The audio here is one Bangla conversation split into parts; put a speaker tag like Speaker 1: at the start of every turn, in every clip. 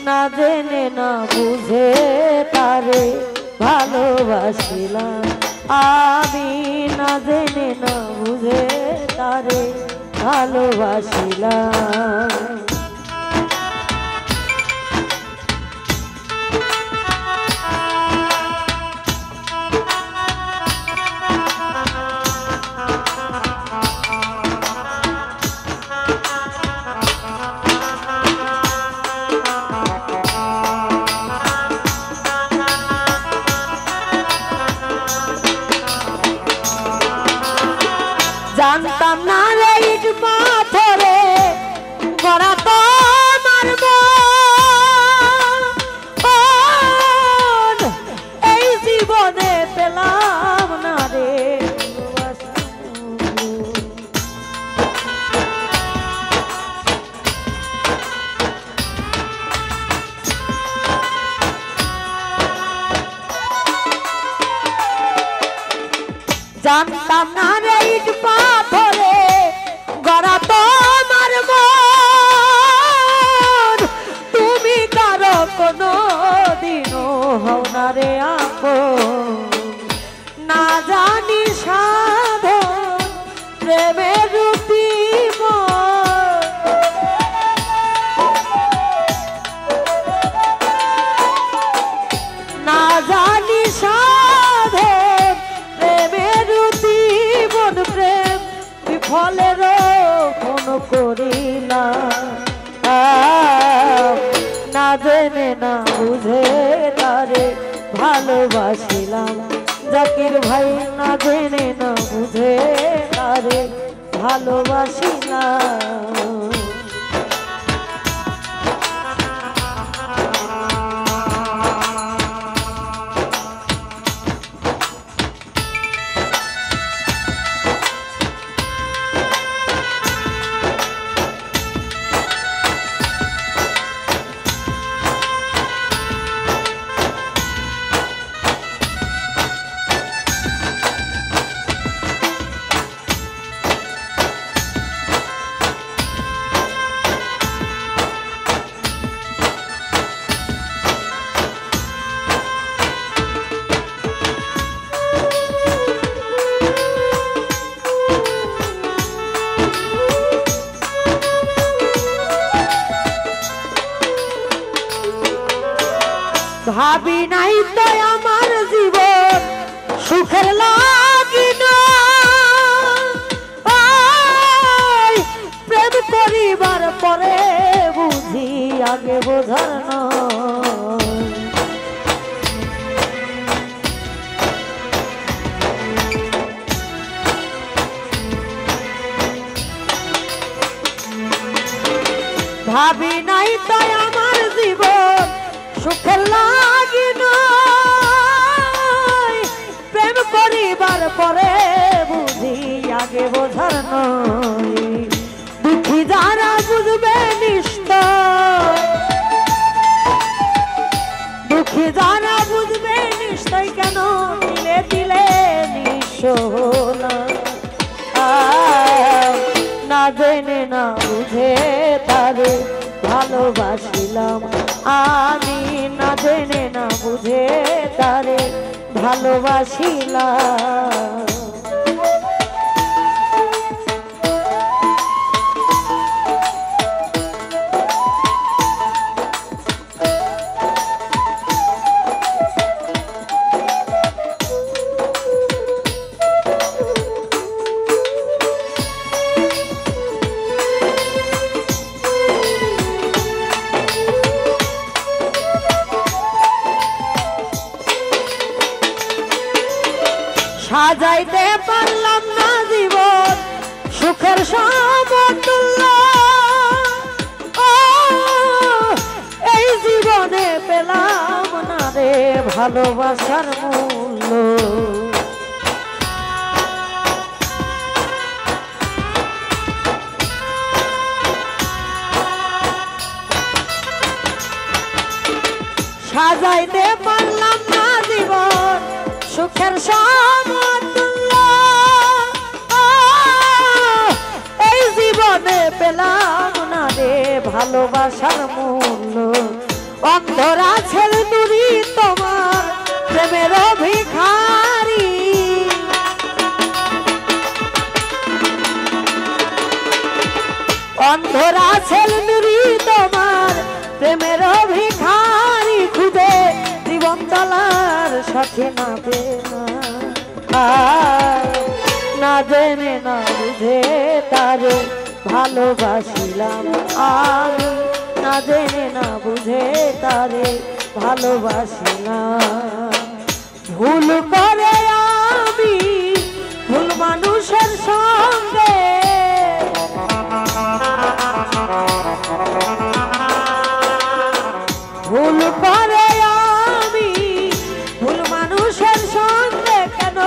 Speaker 1: না জেনে না বুঝে তারে ভালোবাসিলাম আমি না জেনে না বুঝে তারে ভালোবাসিলাম জানতাম না রে ইট পাথরে গড়া তোমার মন এই জীবনে পেলাম না রে জানতাম না রে ইট পাথরে গড়া তোমার মন তুমি কারো কোনো দিনও হও না রে আপন না জানি সাধন প্রেমের রূপী না জানি সাধন প্রেমের জীবন প্রেম বিফলের কোন করিলাম না জেনে না বুঝে তারে ভালোবাসিলাম জাকির ভাই না জেনে না বুঝে তারে ভালোবাসিলাম ভাবি নাই তো আমার জীবন সুখের লাগিনা প্রেম করিবার পরে বুঝি আগে বোঝার নয় ভাবি নাই তো আমার জীবন সুখের লাগিনা প্রেম করিবার পরে বুঝি আগে বোঝার নয় দুঃখী যারা বুঝবে নিশ্চয় দুঃখী যারা বুঝবে নিশ্চয় কেন দিলে দিলে নিঃসোনা না জেনে না বুঝে তারে ভালোবাসিলাম আমি না জেনে না বুঝে তারে ভালোবাসিলাম সাজাইতে পারলাম না জীবন সুখের সমতুল্য এই জীবনে পেলাম না রে ভালোবাসার মূল্য সাজাইতে পারলাম না জীবন সুখের সমতুল্য এই জীবনে পেলাম ভালোবাসার মূল্য। অন্ধরা ছেলে নুরি তোমার প্রেমের ভিখারি, অন্ধরা ছেলে নুরি তোমার প্রেমের ভিখারি। খুদে জীবন তলার সাথে না পেনা, না জেনে না বুঝে তারে ভালোবাসিলাম আমি, না জেনে না বুঝে তারে ভালোবাসিলাম। ভুল করে আমি ভুল মানুষের সঙ্গে, ভুল করে আমি ভুল মানুষের সঙ্গে কেন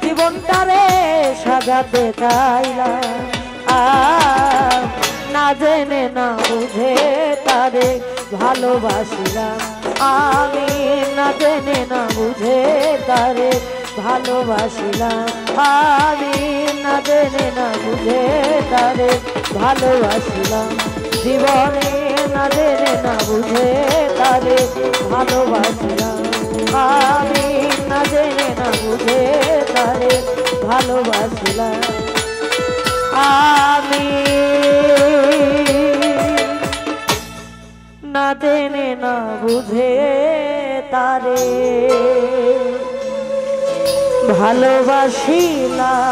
Speaker 1: জীবনটারে সাজাতে চাইলাম। না জেনে না বুঝে তারে ভালোবাসিলাম আমি, না জেনে না বুঝে তারে ভালোবাসিলাম আমি, না জেনে না বুঝে তারে ভালোবাসিলাম। জীবনে না জেনে না বুঝে তারে ভালোবাসিলাম আমি, না জেনে না বুঝে তারে ভালোবাসিলাম আমি, না জেনে না বুঝে তারে ভালোবাসিলাম।